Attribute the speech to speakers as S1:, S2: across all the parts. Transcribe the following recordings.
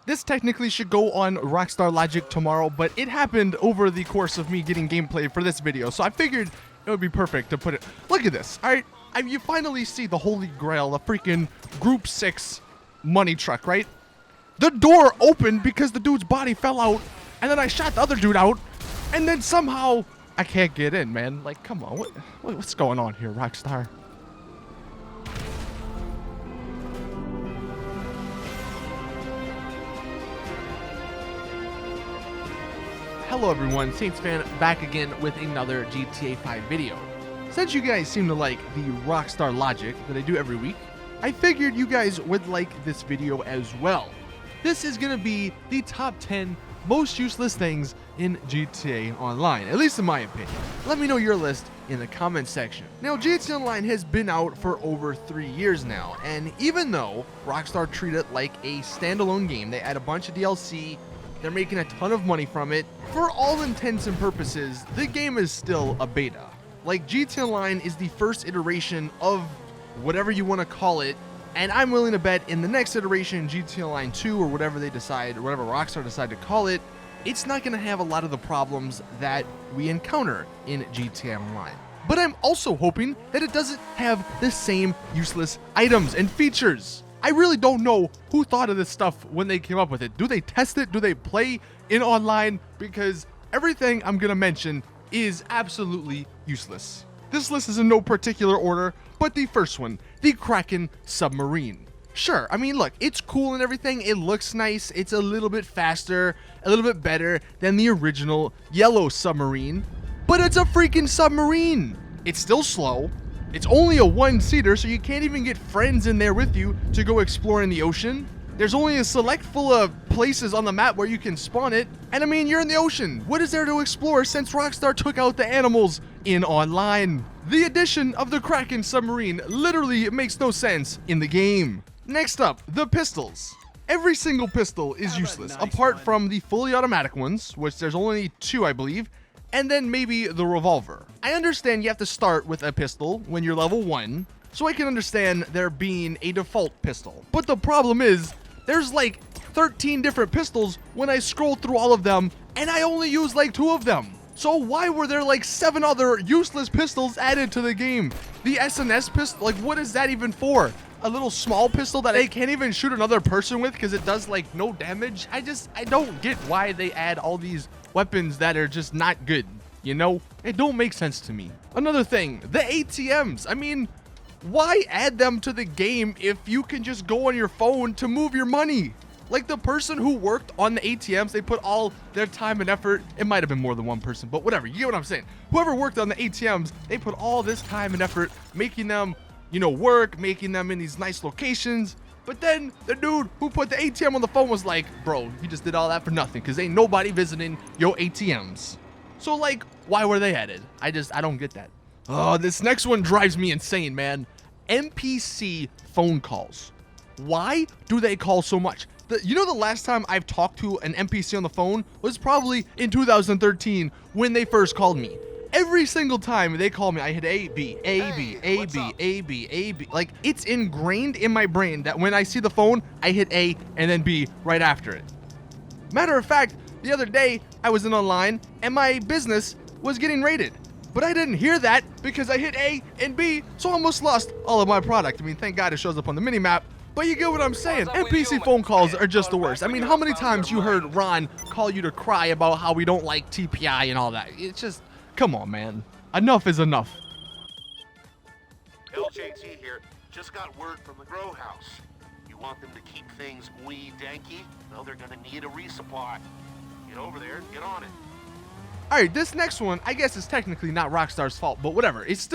S1: this technically should go on Rockstar Logic tomorrow, but it happened over the course of me getting gameplay for this video, so I figured it would be perfect to put it. Look at this. All right, you finally see the holy grail, the freaking Group 6 money truck, right? The door opened because the dude's body fell out, and then I shot the other dude out, and then somehow I can't get in, man. Like, come on, what's going on here, Rockstar? Hello everyone, Saintsfan back again with another GTA 5 video. Since you guys seem to like the Rockstar Logic that I do every week, I figured you guys would like this video as well. This is going to be the top 10 most useless things in GTA Online, at least in my opinion. Let me know your list in the comment section. Now, GTA Online has been out for over 3 years now, and even though Rockstar treated it like a standalone game, they add a bunch of DLC, they're making a ton of money from it, for all intents and purposes, the game is still a beta. Like, GTA Online is the first iteration of whatever you want to call it, and I'm willing to bet in the next iteration, GTA Online 2 or whatever they decide, or whatever Rockstar decide to call it, it's not going to have a lot of the problems that we encounter in GTA Online. But I'm also hoping that it doesn't have the same useless items and features. I really don't know who thought of this stuff when they came up with it. Do they test it? Do they play in online? Because everything I'm going to mention is absolutely useless. This list is in no particular order, but the first one, the Kraken Submarine. Sure, I mean, look, it's cool and everything. It looks nice. It's a little bit faster, a little bit better than the original yellow submarine, but it's a freaking submarine. It's still slow. It's only a one-seater, so you can't even get friends in there with you to go explore in the ocean. There's only a select full of places on the map where you can spawn it, and I mean, you're in the ocean. What is there to explore since Rockstar took out the animals in online? The addition of the Kraken Submarine literally makes no sense in the game. Next up, the pistols. Every single pistol is useless, apart from the fully automatic ones, which there's only 2, I believe, and then maybe the revolver. I understand you have to start with a pistol when you're level 1, so I can understand there being a default pistol. But the problem is, there's like 13 different pistols when I scroll through all of them, and I only use like 2 of them. So why were there like 7 other useless pistols added to the game? The SNS pistol, like what is that even for? A little small pistol that I can't even shoot another person with because it does like no damage? I don't get why they add all these weapons that are just not good, you know? It don't make sense to me. Another thing, the ATMs. I mean, why add them to the game if you can just go on your phone to move your money? Like the person who worked on the ATMs, they put all their time and effort. It might have been more than one person, but whatever, you get what I'm saying. Whoever worked on the ATMs, they put all this time and effort making them, you know, work, making them in these nice locations. But then the dude who put the ATM on the phone was like, bro, you just did all that for nothing because ain't nobody visiting your ATMs. So like, why were they added? I don't get that. Oh, this next one drives me insane, man. NPC phone calls. Why do they call so much? You know, the last time I've talked to an NPC on the phone was probably in 2013 when they first called me. Every single time they call me, I hit A, B, A, B, A, B, A, B, A, B. Like, it's ingrained in my brain that when I see the phone, I hit A and then B right after it. Matter of fact, the other day, I was in online and my business was getting raided. But I didn't hear that because I hit A and B, so I almost lost all of my product. I mean, thank God it shows up on the minimap. But you get what I'm saying. NPC phone calls are just the worst. I mean, how many times you heard Ron call you to cry about how we don't like TPI and all that? It's just, come on, man. Enough is enough.
S2: LJT here. Just got word from the grow house. You want them to keep things wee danky? Well, they're gonna need a resupply. Get over there, get on it.
S1: Alright, this next one, I guess is technically not Rockstar's fault, but whatever. It's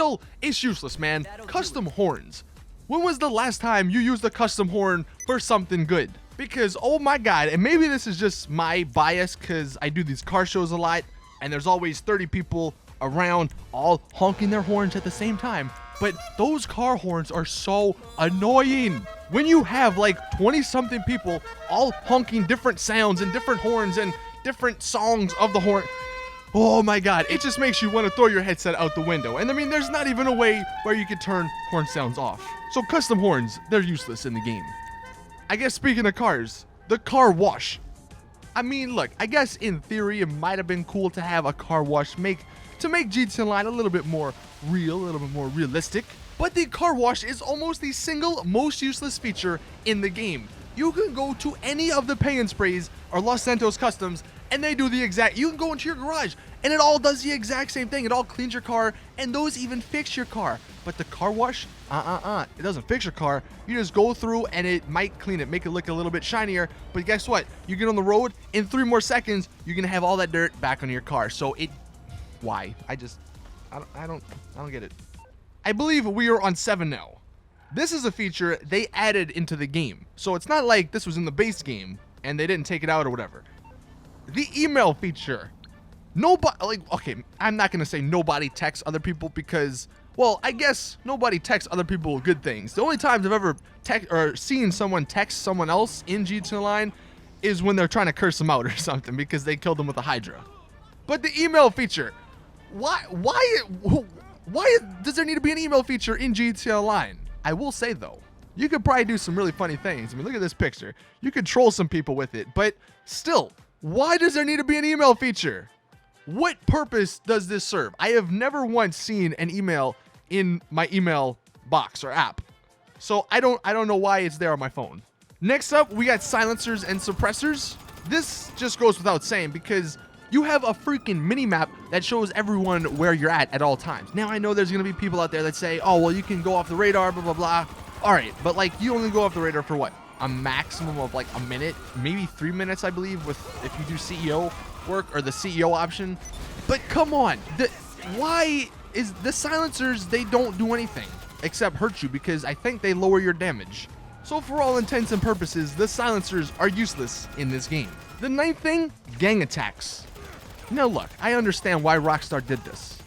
S1: useless, man. Custom horns. When was the last time you used a custom horn for something good? Because, oh my god, and maybe this is just my bias because I do these car shows a lot, and there's always 30 people around all honking their horns at the same time. But those car horns are so annoying. When you have like 20-something people all honking different sounds and different horns and different songs of the horn. Oh my god, it just makes you want to throw your headset out the window. And I mean, there's not even a way where you could turn horn sounds off. So custom horns, they're useless in the game. I guess speaking of cars, the car wash. I mean, look, I guess in theory it might have been cool to have a car wash to make GTA Online a little bit more real, a little bit more realistic. But the car wash is almost the single most useless feature in the game. You can go to any of the Pay and Sprays or Los Santos Customs and they do the exact, you can go into your garage and it all does the exact same thing. It all cleans your car and those even fix your car. But the car wash, it doesn't fix your car. You just go through and it might clean it, make it look a little bit shinier. But guess what? You get on the road, in 3 more seconds, you're gonna have all that dirt back on your car. So why? I don't get it. I believe we are on 7 now. This is a feature they added into the game. So it's not like this was in the base game and they didn't take it out or whatever. The email feature. Nobody, okay, I'm not gonna say nobody texts other people because, well, I guess nobody texts other people good things. The only times I've ever seen someone text someone else in GTA Online is when they're trying to curse them out or something because they killed them with a Hydra. But the email feature, why does there need to be an email feature in GTA Online? I will say though, you could probably do some really funny things. I mean, look at this picture. You could troll some people with it, but still, why does there need to be an email feature? What purpose does this serve? I have never once seen an email in my email box or app. So I don't know why it's there on my phone. Next up, we got silencers and suppressors. This just goes without saying because you have a freaking mini map that shows everyone where you're at all times. Now I know there's gonna be people out there that say, oh, well, you can go off the radar, blah, blah, blah. All right, but like you only go off the radar for what? A maximum of like a minute, maybe 3 minutes, I believe, if you do CEO work or the CEO option. But come on, why is the silencers, they don't do anything except hurt you because I think they lower your damage. So for all intents and purposes, the silencers are useless in this game. The 9th thing, gang attacks. Now look, I understand why Rockstar did this,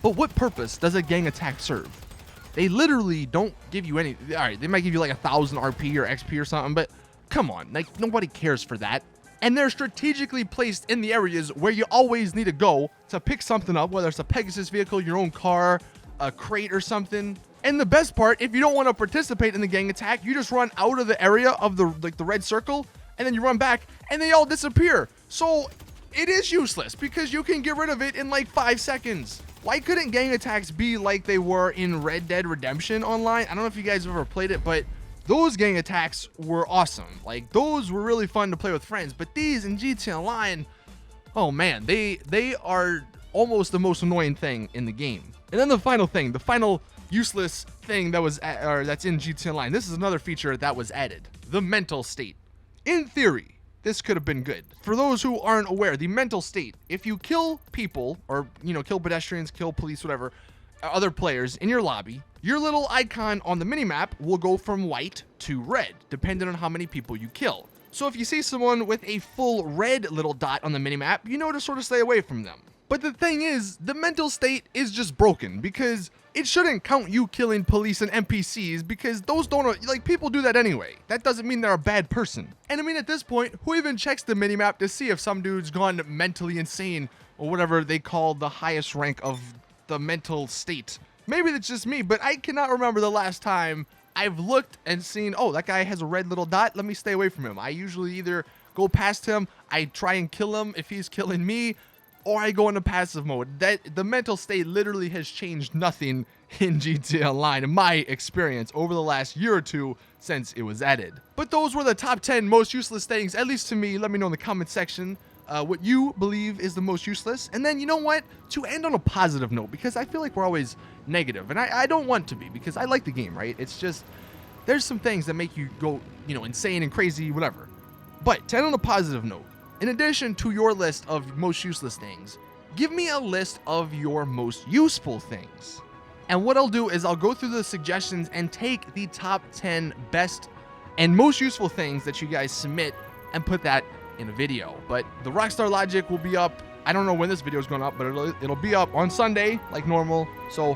S1: but what purpose does a gang attack serve? They literally don't give you any, all right, they might give you like 1,000 RP or XP or something, but come on, like nobody cares for that. And they're strategically placed in the areas where you always need to go to pick something up, whether it's a Pegasus vehicle, your own car, a crate or something. And the best part, if you don't want to participate in the gang attack, you just run out of the area of the red circle and then you run back and they all disappear. So it is useless because you can get rid of it in like 5 seconds. Why couldn't gang attacks be like they were in Red Dead Redemption Online? I don't know if you guys have ever played it, but those gang attacks were awesome. Like those were really fun to play with friends, but these in GTA Online, oh man, they are almost the most annoying thing in the game. And then the final thing, the final useless thing that was that's in GTA Online. This is another feature that was added. The mental state. In theory, this could have been good. For those who aren't aware, the mental state, if you kill people or, kill pedestrians, kill police, whatever, other players in your lobby, your little icon on the minimap will go from white to red, depending on how many people you kill. So if you see someone with a full red little dot on the minimap, you know to sort of stay away from them. But the thing is, the mental state is just broken because it shouldn't count you killing police and NPCs because those don't, like, people do that anyway. That doesn't mean they're a bad person. And I mean, at this point, who even checks the minimap to see if some dude's gone mentally insane or whatever they call the highest rank of the mental state? Maybe that's just me, but I cannot remember the last time I've looked and seen, oh, that guy has a red little dot, let me stay away from him. I usually either go past him, I try and kill him if he's killing me, or I go into passive mode. That the mental state literally has changed nothing in GTA Online in my experience over the last year or two since it was added. But those were the top 10 most useless things, at least to me. Let me know in the comment section what you believe is the most useless. And then, you know what? To end on a positive note, because I feel like we're always negative, and I don't want to be, because I like the game, right? It's just, there's some things that make you go, insane and crazy, whatever. But to end on a positive note, in addition to your list of most useless things, give me a list of your most useful things. And what I'll do is I'll go through the suggestions and take the top 10 best and most useful things that you guys submit and put that in a video. But the Rockstar logic will be up. I don't know when this video is going up, but it'll be up on Sunday like normal. So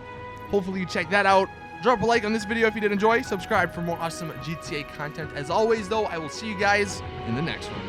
S1: hopefully you check that out. Drop a like on this video if you did enjoy. Subscribe for more awesome GTA content. As always, though, I will see you guys in the next one.